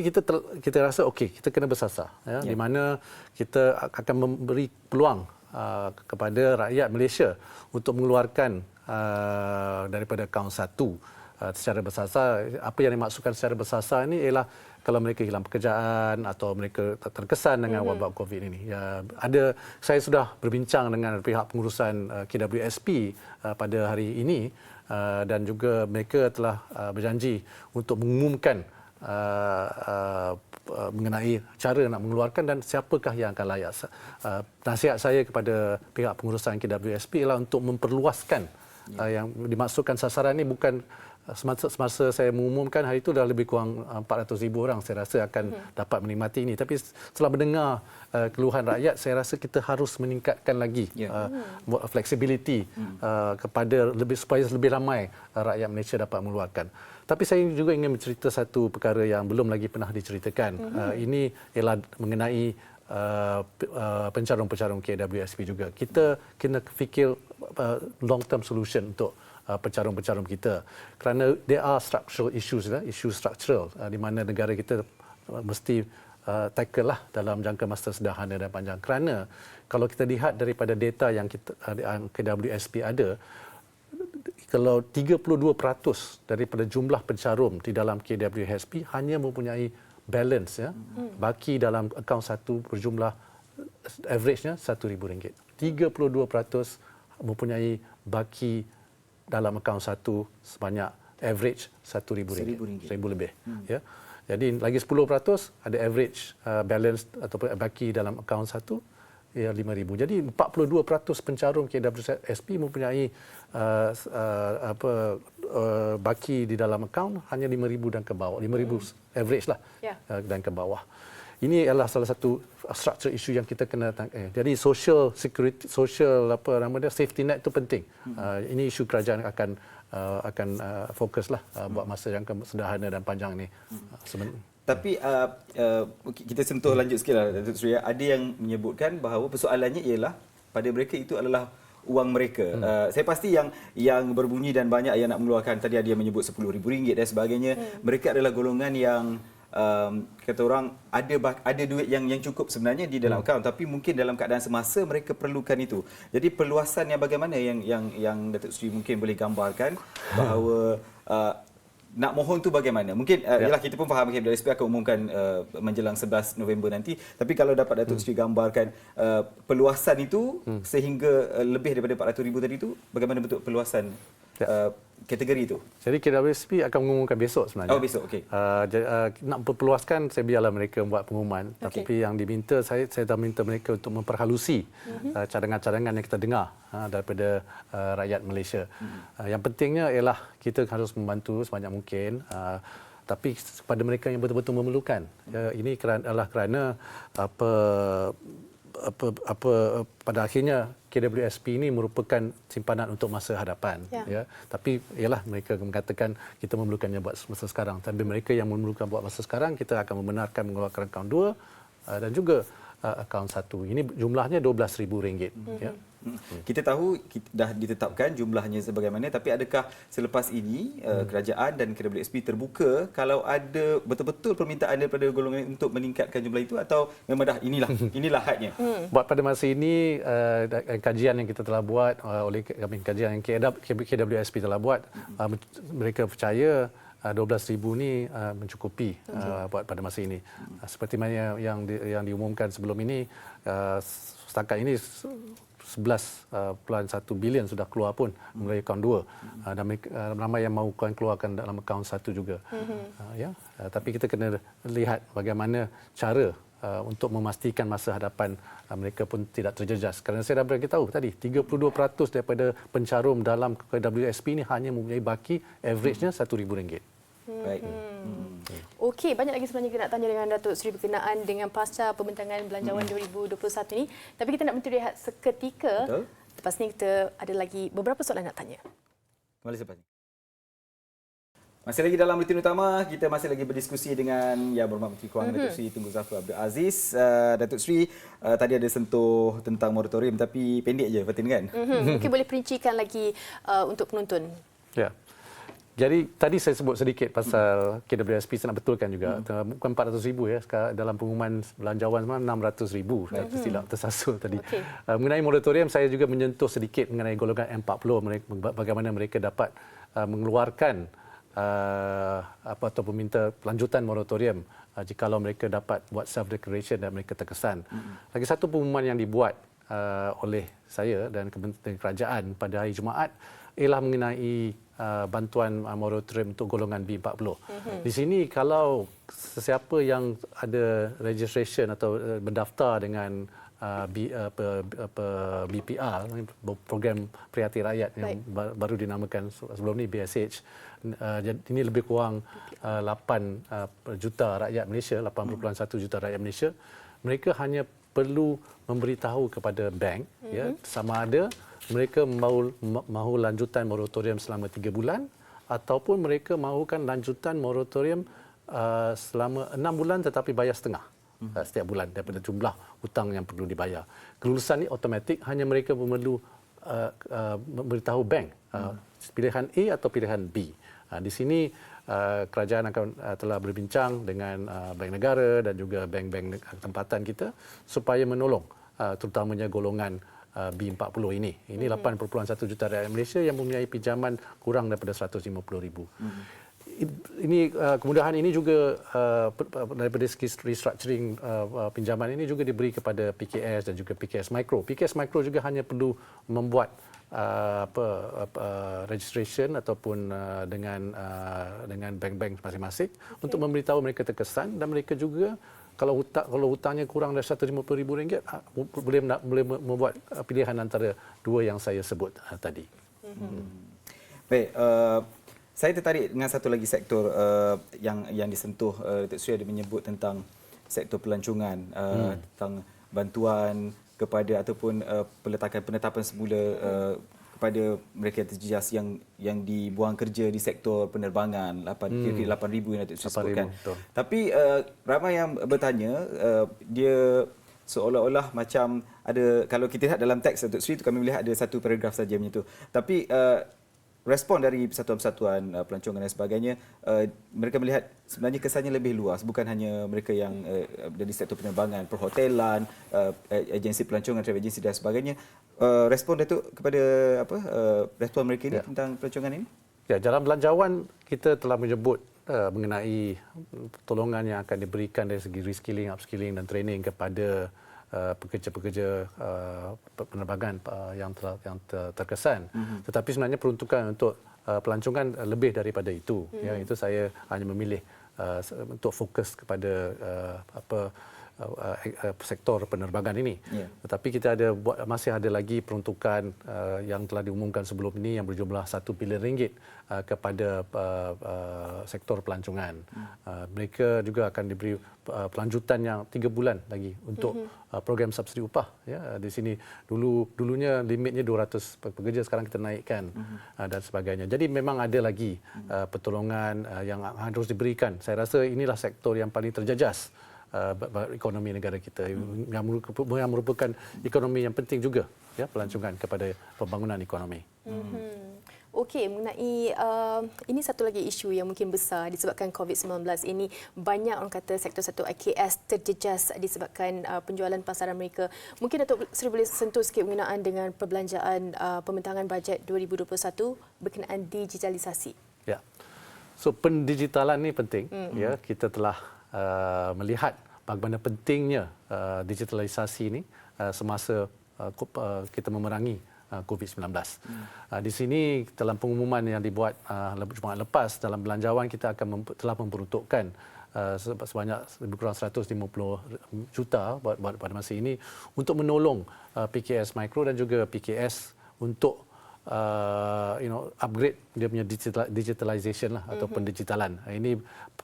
Speaker 8: kita rasa okey, kita kena bersasar, ya, di mana kita akan memberi peluang kepada rakyat Malaysia untuk mengeluarkan daripada akaun satu secara bersasar. Apa yang dimaksudkan secara bersasar ini ialah kalau mereka hilang pekerjaan atau mereka terkesan dengan wabak COVID ini. Ya, saya sudah berbincang dengan pihak pengurusan KWSP pada hari ini dan juga mereka telah berjanji untuk mengumumkan mengenai cara nak mengeluarkan dan siapakah yang akan layak. Nasihat saya kepada pihak pengurusan KWSP ialah untuk memperluaskan yang dimaksudkan sasaran ini bukan semasa saya mengumumkan hari itu dah lebih kurang 400,000 orang saya rasa akan dapat menikmati ini. Tapi setelah mendengar keluhan rakyat, saya rasa kita harus meningkatkan lagi flexibility kepada supaya lebih ramai rakyat Malaysia dapat mengeluarkan. Tapi saya juga ingin mencerita satu perkara yang belum lagi pernah diceritakan. Ini ialah mengenai pencarum-pencarum KWSP juga. Kita kena fikir long term solution untuk pencarum-pencarum kita, kerana there are structural issues, isu structural di mana negara kita mesti tackle lah dalam jangka masa sederhana dan panjang. Kerana kalau kita lihat daripada data yang KWSP ada, kalau 32% daripada jumlah pencarum di dalam KWSP hanya mempunyai balance, ya, baki dalam akaun satu berjumlah average-nya RM1,000. 32% mempunyai baki dalam akaun satu sebanyak average RM1,000 lebih. Ya. Jadi lagi 10% ada average balance atau baki dalam akaun satu ya 5,000. Jadi 42% pencarum KWSP mempunyai baki di dalam akaun hanya 5,000 dan ke bawah. 5,000 average lah dan ke bawah. Ini adalah salah satu structure issue yang kita kena jadi social security, safety net itu penting. Ini isu kerajaan akan fokuslah buat masa yang sederhana dan panjang ni.
Speaker 6: Tapi kita sentuh lanjut sikit lah, Datuk Seri. Ada yang menyebutkan bahawa persoalannya ialah pada mereka itu adalah wang mereka. Saya pasti yang berbunyi dan banyak yang nak mengeluarkan, tadi ada yang menyebut RM10,000 dan sebagainya. Mereka adalah golongan yang kata orang ada duit yang cukup sebenarnya di dalam akaun, tapi mungkin dalam keadaan semasa mereka perlukan itu. Jadi perluasan yang bagaimana yang Datuk Seri mungkin boleh gambarkan bahawa nak mohon tu bagaimana? Mungkin yalah kita pun faham KWSP akan umumkan menjelang 11 November nanti, tapi kalau dapat Datuk Seri gambarkan perluasan itu sehingga lebih daripada 400,000 tadi itu, bagaimana bentuk perluasan kategori itu?
Speaker 8: Jadi KWSP akan mengumumkan besok sebenarnya.
Speaker 6: Oh, besok, okey.
Speaker 8: Nak memperluaskan, saya biarlah mereka membuat pengumuman. Tapi yang diminta, saya dah minta mereka untuk memperhalusi cadangan-cadangan yang kita dengar daripada rakyat Malaysia. Yang pentingnya ialah kita harus membantu sebanyak mungkin. Tapi kepada mereka yang betul-betul memerlukan. Ini adalah kerana pada akhirnya KWSP ini merupakan simpanan untuk masa hadapan. Ya. Tapi ialah mereka mengatakan kita memerlukannya buat masa sekarang. Tapi mereka yang memerlukan buat masa sekarang, kita akan membenarkan mengeluarkan akaun 2 dan juga akaun 1. Ini jumlahnya RM12,000. Ya.
Speaker 6: Kita tahu dah ditetapkan jumlahnya sebagaimana, tapi adakah selepas ini kerajaan dan KWSP terbuka kalau ada betul-betul permintaan daripada golongan untuk meningkatkan jumlah itu, atau memang dah inilah hadnya?
Speaker 8: Buat pada masa ini kajian yang kita telah buat oleh kajian yang KWSP telah buat, mereka percaya 12,000 ni mencukupi buat pada masa ini. Seperti mana yang diumumkan sebelum ini, setakat ini 11.1 bilion sudah keluar pun melalui akaun 2, dan ramai yang mahu keluarkan dalam akaun 1 juga. Tapi kita kena lihat bagaimana cara untuk memastikan masa hadapan mereka pun tidak terjejas. Kerana saya dah beritahu tadi, 32% daripada pencarum dalam KWSP ini hanya mempunyai baki average-nya RM1,000.
Speaker 6: Baik.
Speaker 7: Okey, banyak lagi sebenarnya kita nak tanya dengan Datuk Seri berkenaan dengan pasca pembentangan Belanjawan 2021 ini. Tapi kita nak berehat seketika. Betul. Lepas ni kita ada lagi beberapa soalan nak tanya.
Speaker 6: Kembali selepas ini. Masih lagi dalam Buletin Utama, kita masih lagi berdiskusi dengan Yang Berhormat Menteri Kewangan Datuk Seri Tunku Zafar Abdul Aziz. Datuk Seri tadi ada sentuh tentang moratorium, tapi pendek je Fatin, kan?
Speaker 7: Mungkin boleh perincikan lagi untuk penonton.
Speaker 8: Ya. Jadi tadi saya sebut sedikit pasal KWSP, saya nak betulkan juga. Bukan 400,000 ya, dalam pengumuman belanjawan 600,000. Saya tersilap, tersasul tadi. Okay. Mengenai moratorium, saya juga menyentuh sedikit mengenai golongan M40, bagaimana mereka dapat mengeluarkan ataupun minta lanjutan moratorium jikalau mereka dapat buat self declaration dan mereka terkesan. Lagi satu pengumuman yang dibuat oleh saya dan Kementerian Kerajaan pada hari Jumaat ialah mengenai bantuan moratorium untuk golongan B40. Di sini kalau sesiapa yang ada registration atau berdaftar dengan BPR, program Prihatin Rakyat yang baru dinamakan sebelum ni BSH. Ini lebih kurang 8 juta rakyat Malaysia, 8.1 juta rakyat Malaysia. Mereka hanya perlu memberitahu kepada bank ya, sama ada mereka mahu lanjutan moratorium selama 3 bulan ataupun mereka mahukan lanjutan moratorium selama 6 bulan tetapi bayar setengah setiap bulan daripada jumlah hutang yang perlu dibayar. Kelulusan ini automatik, hanya mereka perlu memberitahu bank pilihan A atau pilihan B. Di sini kerajaan telah berbincang dengan Bank Negara dan juga bank-bank tempatan kita supaya menolong terutamanya golongan B40 ini. Ini 8.1 juta rakyat Malaysia yang mempunyai pinjaman kurang daripada 150,000. Ini kemudahan ini juga daripada segi restructuring pinjaman ini juga diberi kepada PKS dan juga PKS Micro. PKS Micro juga hanya perlu membuat registration ataupun dengan bank-bank masing-masing untuk memberitahu mereka terkesan, dan mereka juga kalau hutangnya kurang dari RM150,000, boleh membuat pilihan antara dua yang saya sebut tadi.
Speaker 6: Baik, saya tertarik dengan satu lagi sektor yang disentuh. Datuk Seri ada menyebut tentang sektor pelancongan, tentang bantuan kepada ataupun penetapan semula kepada mereka yang terjejas yang dibuang kerja di sektor penerbangan, kira-kira 8,000 yang Datuk Seri sebutkan. Tapi ramai yang bertanya, dia seolah-olah macam ada, kalau kita lihat dalam teks Datuk Seri itu kami melihat ada satu paragraf saja macam itu. Tapi respon dari persatuan-persatuan pelancongan dan sebagainya, mereka melihat sebenarnya kesannya lebih luas, bukan hanya mereka yang dari sektor penerbangan, perhotelan, agensi pelancongan, travel agency dan sebagainya. Respon Datuk kepada respon mereka ini tentang pelancongan ini?
Speaker 8: Ya, dalam belanjawan kita telah menyebut mengenai pertolongan yang akan diberikan dari segi reskilling, upskilling dan training kepada pekerja-pekerja penerbangan yang terkesan. Tetapi sebenarnya peruntukan untuk pelancongan lebih daripada itu. Ya, itu saya hanya memilih untuk fokus kepada sektor penerbangan ini. Tetapi kita masih ada lagi peruntukan yang telah diumumkan sebelum ini yang berjumlah RM1 bilion kepada sektor pelancongan. Mereka juga akan diberi pelanjutan yang 3 bulan lagi untuk program subsidi upah. Ya, di sini dulunya limitnya 200 pekerja, sekarang kita naikkan dan sebagainya. Jadi memang ada lagi pertolongan yang harus diberikan. Saya rasa inilah sektor yang paling terjejas ekonomi negara kita, yang merupakan ekonomi yang penting juga, ya, pelancongan kepada pembangunan ekonomi.
Speaker 7: Okey, mengenai ini satu lagi isu yang mungkin besar disebabkan COVID-19 ini, banyak orang kata sektor-sektor IKS terjejas disebabkan penjualan pasaran mereka. Mungkin Datuk Seri boleh sentuh sikit berkenaan dengan perbelanjaan pembentangan bajet 2021 berkenaan digitalisasi. Ya.
Speaker 8: So pendigitalan ni penting, ya. Kita telah melihat bagaimana pentingnya digitalisasi ini semasa kita memerangi COVID-19. Di sini dalam pengumuman yang dibuat Jumaat lepas dalam belanjawan, kita telah memperuntukkan sebanyak lebih kurang 150 juta pada masa ini untuk menolong PKS Micro dan juga PKS untuk upgrade dia punya digitalization lah, atau pendigitalan. Ini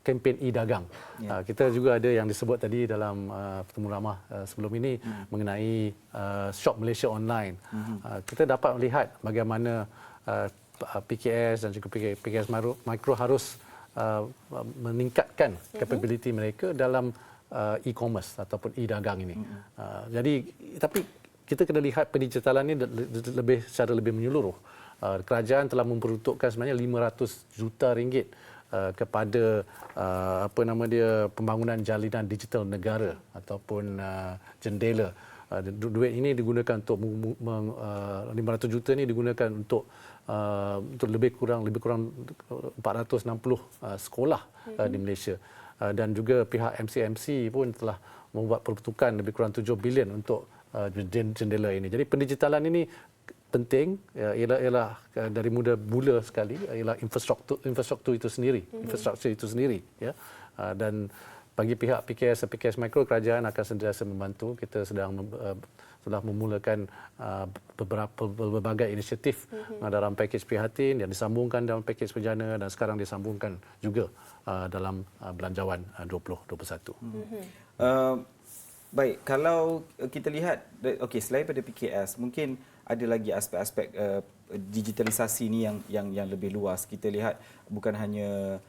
Speaker 8: kempen e-dagang. Kita juga ada yang disebut tadi dalam pertemuan ramah sebelum ini mengenai Shop Malaysia Online. Kita dapat melihat bagaimana PKS dan juga PKS Micro harus meningkatkan capability mereka dalam e-commerce ataupun e-dagang ini. Tapi kita kena lihat pendigitalan ini secara lebih menyeluruh. Kerajaan telah memperuntukkan sebenarnya RM500 juta kepada pembangunan jalinan digital negara ataupun jendela. Duit ini digunakan untuk 500 juta ini digunakan untuk lebih kurang 460 sekolah di Malaysia. Dan juga pihak MCMC pun telah membuat peruntukan lebih kurang 7 bilion untuk jendela ini. Jadi pendigitalan ini penting, ialah dari mula sekali, ialah infrastruktur itu sendiri, ya. Dan bagi pihak PKS dan PKS Micro, kerajaan akan sentiasa membantu. Kita sudah memulakan berbagai inisiatif dalam pakej prihatin yang disambungkan dalam pakej penjana dan sekarang disambungkan juga dalam belanjawan 2021.
Speaker 6: Baik, kalau kita lihat, selain pada PKS, mungkin ada lagi aspek-aspek digitalisasi ini yang lebih luas. Kita lihat bukan hanya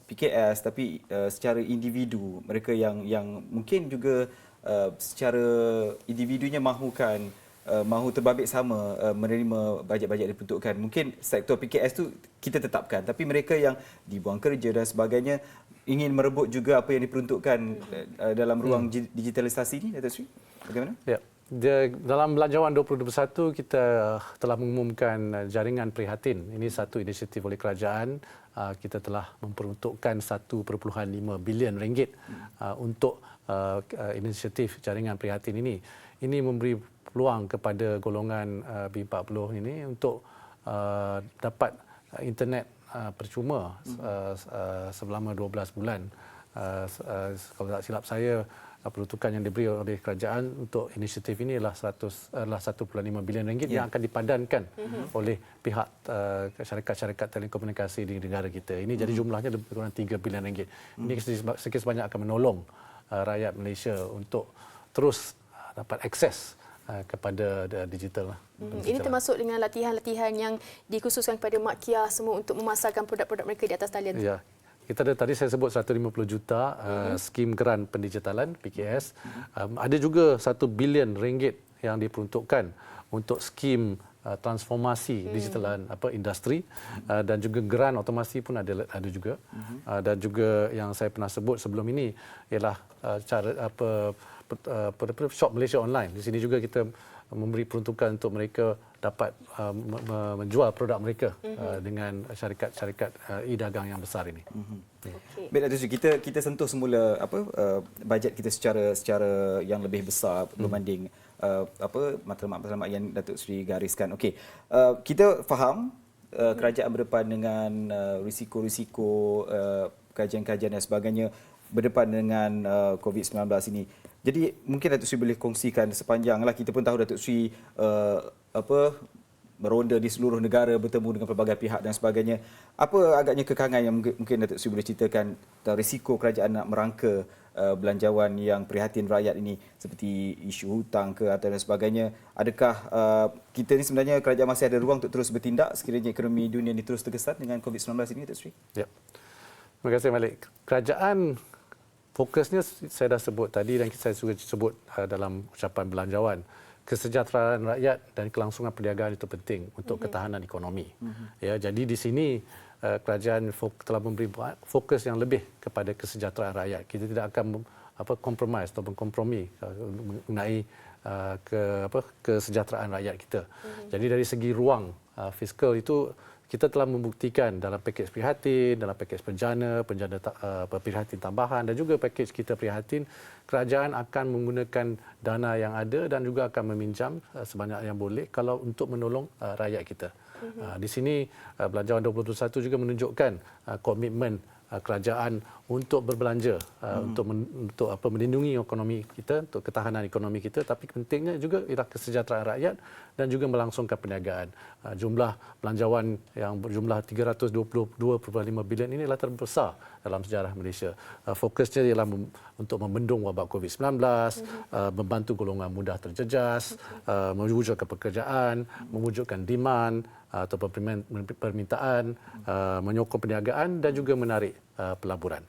Speaker 6: PKS, tapi secara individu, mereka yang mungkin juga secara individunya mahu terbabit sama menerima bajet-bajet diperuntukkan. Mungkin sektor PKS tu kita tetapkan, tapi mereka yang dibuang kerja dan sebagainya ingin merebut juga apa yang diperuntukkan dalam ruang digitalisasi ini, Datuk Seri. Bagaimana?
Speaker 8: Ya. Dalam belanjawan 2021 kita telah mengumumkan jaringan prihatin. Ini satu inisiatif oleh kerajaan. Kita telah memperuntukkan 1.5 bilion ringgit untuk inisiatif jaringan prihatin ini. Ini memberi peluang kepada golongan B40 ini untuk dapat internet percuma selama 12 bulan kalau tak silap saya, peruntukan yang diberi oleh kerajaan untuk inisiatif ini adalah 1.5 bilion ringgit yang akan dipadankan oleh pihak syarikat-syarikat telekomunikasi di negara kita. Ini jadi jumlahnya lebih kurang 3 bilion ringgit. Ini sedikit sebanyak akan menolong rakyat Malaysia untuk terus dapat akses kepada digital.
Speaker 7: Ini termasuk dengan latihan-latihan yang dikhususkan kepada Makia semua untuk memasarkan produk-produk mereka di atas talian.
Speaker 8: Ya. Kita ada tadi saya sebut 150 juta skim geran pendigitalan PKS. Ada juga 1 bilion ringgit yang diperuntukkan untuk skim transformasi digitalan industri dan juga geran otomasi pun ada juga. Dan juga yang saya pernah sebut sebelum ini ialah Shop Malaysia Online. Di sini juga kita memberi peruntukan untuk mereka dapat menjual produk mereka dengan syarikat-syarikat e-dagang yang besar ini.
Speaker 6: Okay. Baik, Datuk Sri, kita sentuh semula bajet kita secara yang lebih besar berbanding matlamat-matlamat yang Datuk Sri gariskan. Okey. Kita faham kerajaan berdepan dengan risiko-risiko kajian-kajian dan sebagainya berdepan dengan COVID-19 ini. Jadi mungkin Datuk Sri boleh kongsikan sepanjanglah, kita pun tahu Datuk Sri meronda di seluruh negara, bertemu dengan pelbagai pihak dan sebagainya. Apa agaknya kekangan yang mungkin Datuk Sri boleh ceritakan tentang risiko kerajaan nak merangka belanjawan yang prihatin rakyat ini, seperti isu hutang ke atau dan sebagainya. Adakah kita ni sebenarnya kerajaan masih ada ruang untuk terus bertindak sekiranya ekonomi dunia ini terus tergesa dengan COVID-19 ini, Datuk Sri?
Speaker 8: Ya. Terima kasih Malik. Kerajaan fokusnya saya dah sebut tadi dan saya juga sebut dalam ucapan belanjawan. Kesejahteraan rakyat dan kelangsungan perniagaan itu penting untuk ketahanan ekonomi. Ya, jadi di sini kerajaan telah memberi fokus yang lebih kepada kesejahteraan rakyat. Kita tidak akan compromise atau kompromi mengenai kesejahteraan rakyat kita. Jadi dari segi ruang fiskal itu kita telah membuktikan dalam pakej prihatin, dalam pakej penjana prihatin tambahan dan juga pakej kita prihatin, kerajaan akan menggunakan dana yang ada dan juga akan meminjam sebanyak yang boleh kalau untuk menolong rakyat kita. Di sini belanjawan 2021 juga menunjukkan komitmen kerajaan untuk berbelanja untuk melindungi ekonomi kita, untuk ketahanan ekonomi kita, tapi pentingnya juga ialah kesejahteraan rakyat dan juga melangsungkan perniagaan. Jumlah belanjawan yang berjumlah 322.5 bilion ini adalah terbesar dalam sejarah Malaysia. Fokusnya ialah untuk membendung wabak COVID-19, membantu golongan mudah terjejas, mewujudkan pekerjaan, mewujudkan demand atau permintaan, menyokong perniagaan dan juga menarik pelaburan.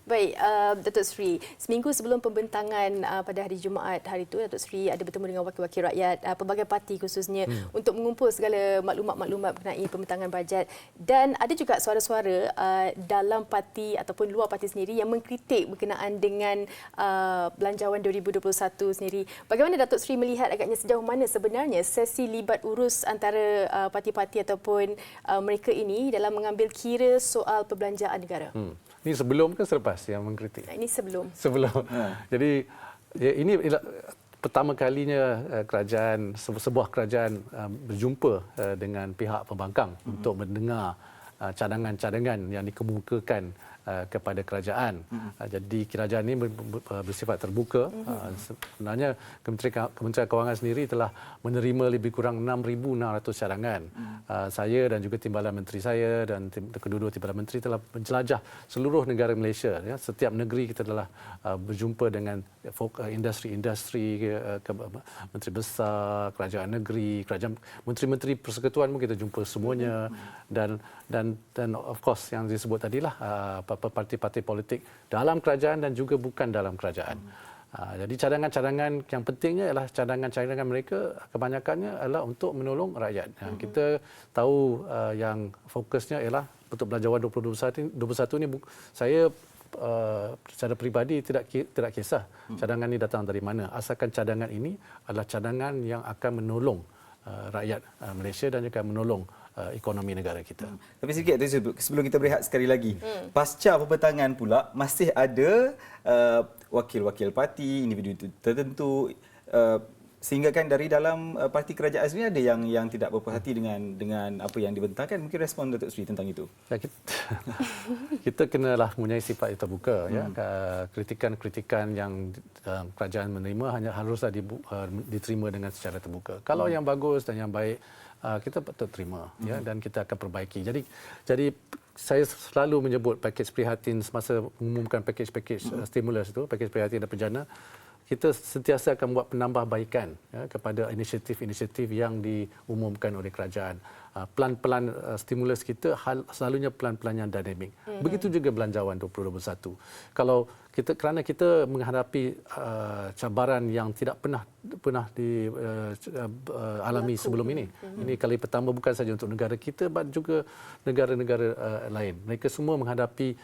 Speaker 7: Baik, Datuk Sri, seminggu sebelum pembentangan pada hari Jumaat hari itu, Datuk Sri ada bertemu dengan wakil-wakil rakyat, pelbagai parti khususnya untuk mengumpul segala maklumat-maklumat mengenai pembentangan bajet, dan ada juga suara-suara dalam parti ataupun luar parti sendiri yang mengkritik berkenaan dengan belanjawan 2021 sendiri. Bagaimana Datuk Sri melihat agaknya sejauh mana sebenarnya sesi libat urus antara parti-parti ataupun mereka ini dalam mengambil kira soal perbelanjaan negara?
Speaker 8: Ini sebelum ke selepas yang mengkritik?
Speaker 7: Ini sebelum.
Speaker 8: Sebelum. Jadi ini pertama kalinya sebuah kerajaan berjumpa dengan pihak pembangkang untuk mendengar cadangan-cadangan yang dikemukakan kepada kerajaan. Jadi kerajaan ini bersifat terbuka. Sebenarnya Kementerian Kewangan sendiri telah menerima lebih kurang 6,600 cadangan. Saya dan juga timbalan menteri saya dan kedua-dua timbalan menteri telah menjelajah seluruh negara Malaysia. Setiap negeri kita telah berjumpa dengan industri-industri, menteri besar, kerajaan negeri, menteri-menteri persekutuan pun kita jumpa semuanya, dan of course yang disebut tadilah parti-parti politik dalam kerajaan dan juga bukan dalam kerajaan. Jadi cadangan-cadangan yang pentingnya ialah cadangan-cadangan mereka kebanyakannya adalah untuk menolong rakyat. Kita tahu yang fokusnya ialah untuk belanjawan 2021 ini saya secara peribadi tidak kisah cadangan ini datang dari mana, asalkan cadangan ini adalah cadangan yang akan menolong rakyat Malaysia dan juga menolong ekonomi negara kita.
Speaker 6: Tapi sikit sebelum kita berehat sekali lagi. Pasca pembentangan pula masih ada wakil-wakil parti, individu tertentu Sehingga kan dari dalam parti kerajaan sendiri ada yang tidak berpuas hati dengan apa yang dibentangkan. Mungkin respon Datuk Seri tentang itu.
Speaker 8: Ya, kita kenalah mempunyai sifat yang terbuka. Ya. Kritikan-kritikan yang kerajaan menerima hanya haruslah diterima dengan secara terbuka. Kalau yang bagus dan yang baik, kita patut terima, ya, dan kita akan perbaiki. Jadi saya selalu menyebut pakej prihatin semasa mengumumkan pakej stimulus itu, pakej prihatin dan penjana. Kita sentiasa akan buat penambahbaikan, ya, kepada inisiatif-inisiatif yang diumumkan oleh kerajaan. Plan-plan stimulus kita selalunya plan-plan yang dinamik. Begitu juga belanjawan 2021. Kerana kita menghadapi cabaran yang tidak pernah dialami sebelum ini. Ini kali pertama bukan saja untuk negara kita, but juga negara-negara lain. Mereka semua menghadapi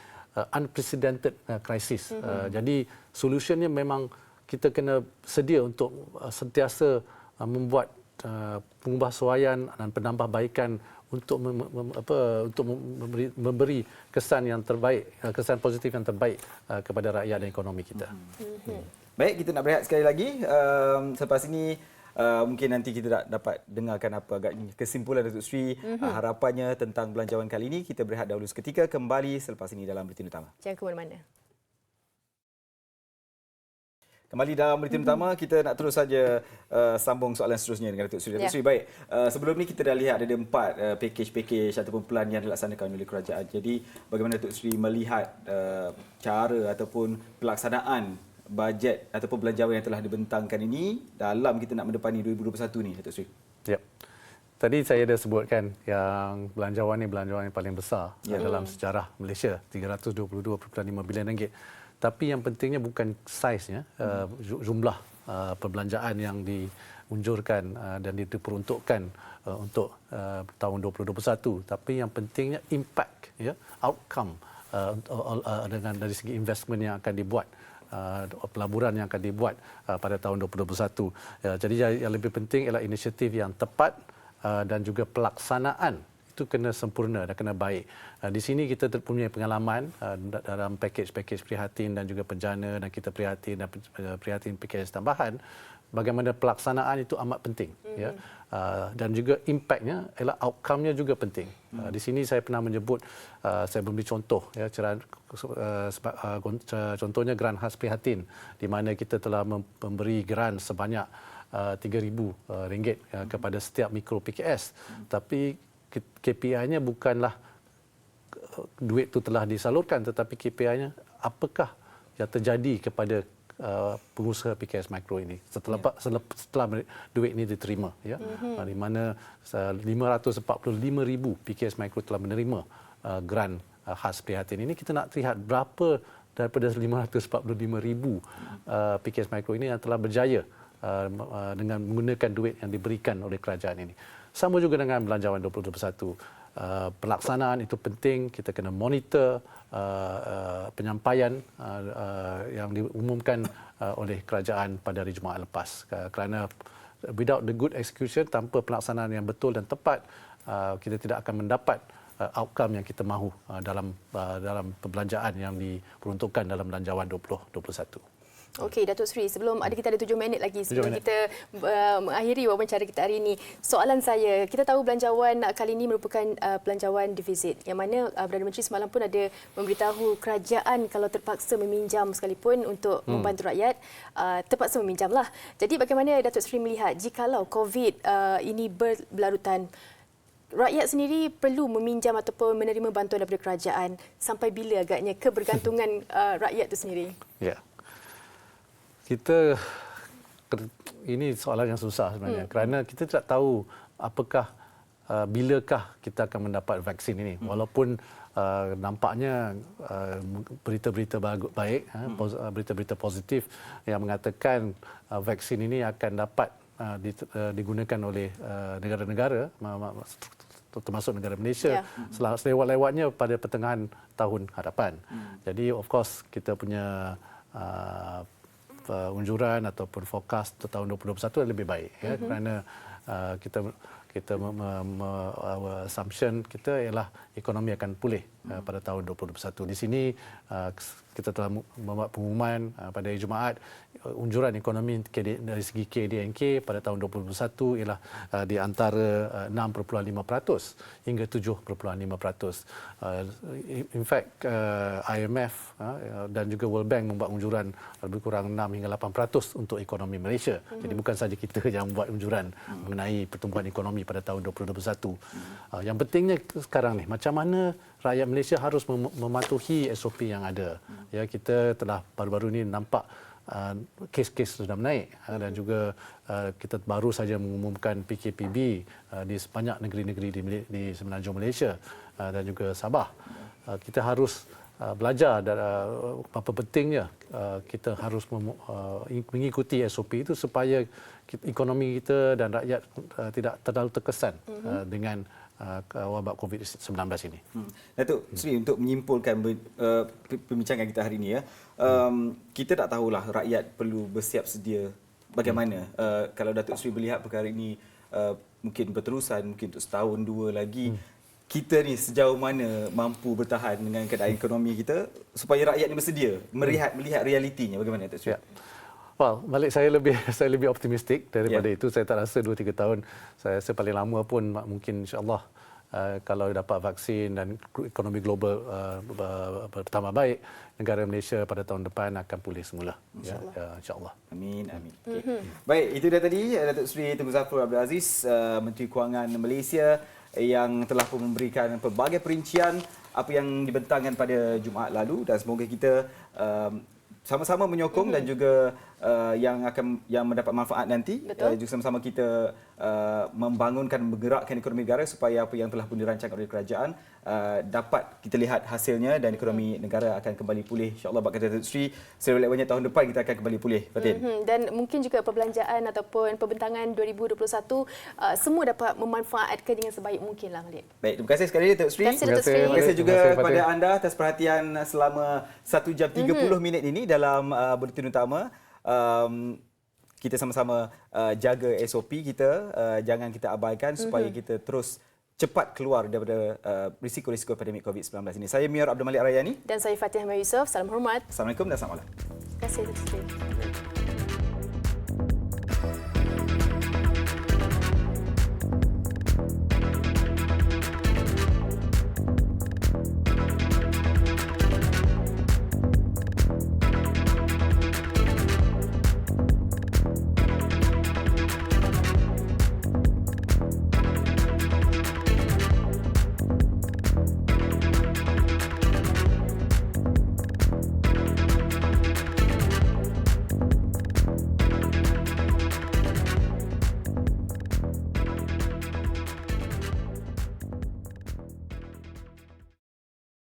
Speaker 8: unprecedented crisis. Jadi solusinya memang kita kena sedia untuk sentiasa membuat pengubahsuaian dan penambahbaikan untuk memberi kesan yang terbaik, kesan positif yang terbaik kepada rakyat dan ekonomi kita.
Speaker 6: Baik, kita nak berehat sekali lagi. Selepas ini mungkin nanti kita dapat dengarkan apa agaknya kesimpulan Datuk Seri, harapannya tentang belanjawan kali ini. Kita berehat dahulu seketika, kembali selepas ini dalam Buletin Utama.
Speaker 7: Jangan ke mana-mana.
Speaker 6: Kembali dalam Buletin Utama, kita nak terus saja sambung soalan seterusnya dengan Datuk Seri. Datuk Seri, baik. Sebelum ni kita dah lihat ada 4 pakej-pakej ataupun plan yang dilaksanakan oleh kerajaan. Jadi bagaimana Datuk Seri melihat cara ataupun pelaksanaan bajet ataupun belanjawan yang telah dibentangkan ini dalam kita nak mendepani 2021 ni, Datuk Seri?
Speaker 8: Ya. Tadi saya dah sebutkan yang belanjawan ni belanjawan yang paling besar dalam sejarah Malaysia, 322.5 bilion ringgit. Tapi yang pentingnya bukan saiznya, jumlah perbelanjaan yang diunjurkan dan diperuntukkan untuk tahun 2021. Tapi yang pentingnya impact, ya, outcome dengan dari segi investment yang akan dibuat, pelaburan yang akan dibuat pada tahun 2021. Jadi yang lebih penting ialah inisiatif yang tepat dan juga pelaksanaan itu kena sempurna dan kena baik. Di sini kita punya pengalaman dalam pakej-pakej prihatin dan juga penjana, dan kita prihatin pakej tambahan. Bagaimana pelaksanaan itu amat penting, ya. Dan juga impaknya ialah outcome-nya juga penting. Di sini saya pernah menyebut, saya memberi contoh, ya, contohnya Geran Khas Prihatin, di mana kita telah memberi geran sebanyak RM3,000 kepada setiap mikro PKS. Tapi KPI-nya bukanlah duit itu telah disalurkan, tetapi KPI-nya apakah yang terjadi kepada pengusaha PKS Mikro ini setelah duit ini diterima, ya. Di mana 545,000 PKS Mikro telah menerima geran khas prihatin ini. Kita nak lihat berapa daripada 545,000 PKS Mikro ini yang telah berjaya dengan menggunakan duit yang diberikan oleh kerajaan ini. Sama juga dengan belanjawan 2021. Pelaksanaan itu penting, kita kena monitor penyampaian yang diumumkan oleh kerajaan pada hari Jumaat lepas. Kerana without the good execution, tanpa pelaksanaan yang betul dan tepat, kita tidak akan mendapat outcome yang kita mahu dalam perbelanjaan yang diperuntukkan dalam belanjawan 2021.
Speaker 7: Okey, Datuk Seri, sebelum kita ada 7 minit lagi sebelum kita mengakhiri wawancara kita hari ini. Soalan saya, kita tahu belanjawan kali ini merupakan belanjawan defisit, yang mana Perdana Menteri semalam pun ada memberitahu kerajaan kalau terpaksa meminjam sekalipun untuk membantu rakyat, terpaksa meminjamlah. Jadi bagaimana Datuk Seri melihat jikalau COVID ini berlarutan, rakyat sendiri perlu meminjam ataupun menerima bantuan daripada kerajaan? Sampai bila agaknya kebergantungan rakyat itu sendiri?
Speaker 8: Ya. Ini soalan yang susah sebenarnya, kerana kita tidak tahu apakah bilakah kita akan mendapat vaksin ini. Walaupun nampaknya berita-berita baik, berita-berita positif yang mengatakan vaksin ini akan dapat digunakan oleh negara-negara, termasuk negara Malaysia, selewat-lewatnya pada pertengahan tahun hadapan. Jadi of course kita punya unjuran ataupun forecast untuk tahun 2021 lebih baik, ya, kerana kita assumption kita ialah ekonomi akan pulih pada tahun 2021. Di sini kita telah membuat pengumuman pada hari Jumaat unjuran ekonomi dari segi KDNK pada tahun 2021 ialah di antara 6.5% hingga 7.5%. In fact, IMF dan juga World Bank membuat unjuran lebih kurang 6 hingga 8% untuk ekonomi Malaysia. Jadi bukan saja kita yang membuat unjuran mengenai pertumbuhan ekonomi pada tahun 2021. Yang pentingnya sekarang ni, macam mana rakyat Malaysia harus mematuhi SOP yang ada. Ya, kita telah baru-baru ini nampak kes-kes sudah menaik dan juga kita baru saja mengumumkan PKPB di sebanyak negeri-negeri di semenanjung Malaysia dan juga Sabah. Kita harus belajar apa pentingnya kita harus mengikuti SOP itu supaya ekonomi kita dan rakyat tidak terlalu terkesan dengan wabak COVID-19 ini.
Speaker 6: Datuk Seri, untuk menyimpulkan perbincangan kita hari ini, kita tak tahulah rakyat perlu bersiap sedia bagaimana. Kalau Datuk Seri melihat perkara ini mungkin berterusan, mungkin untuk setahun, dua lagi, kita ni sejauh mana mampu bertahan dengan keadaan ekonomi kita supaya rakyat ni bersedia melihat realitinya, bagaimana Datuk Seri?
Speaker 8: Well, balik saya lebih optimistik daripada itu. Saya tak rasa 2-3 tahun. Saya rasa paling lama pun mungkin insya-Allah kalau dapat vaksin dan ekonomi global bertambah baik, negara Malaysia pada tahun depan akan pulih semula. Insya-Allah.
Speaker 6: Amin, amin. Okay. Baik, itu dia tadi Datuk Seri Tengku Zafrul Abdul Aziz, Menteri Kewangan Malaysia, yang telah pun memberikan pelbagai perincian apa yang dibentangkan pada Jumaat lalu, dan semoga kita sama-sama menyokong dan juga yang mendapat manfaat nanti, juga sama-sama kita membangunkan, menggerakkan ekonomi negara supaya apa yang telah pun dirancangkan oleh kerajaan dapat kita lihat hasilnya dan ekonomi negara akan kembali pulih, insya-Allah. Berkata Datuk Seri, selewat-lewatnya tahun depan kita akan kembali pulih, Fatin.
Speaker 7: Dan mungkin juga perbelanjaan ataupun pembentangan 2021 semua dapat memanfaatkan dengan sebaik mungkin lah, Khalid.
Speaker 6: Baik, terima kasih sekali Datuk Seri. Terima kasih juga kepada anda atas perhatian selama 1 jam 30 minit ini dalam buletin utama. Kita sama-sama jaga SOP kita, jangan kita abaikan supaya kita terus cepat keluar daripada risiko-risiko pandemik COVID-19 ini. Saya Mior Abdul Malik Arayani.
Speaker 7: Dan saya Fatih Ahmad Yusof. Salam hormat.
Speaker 6: Assalamualaikum dan selamat malam.
Speaker 7: Terima kasih.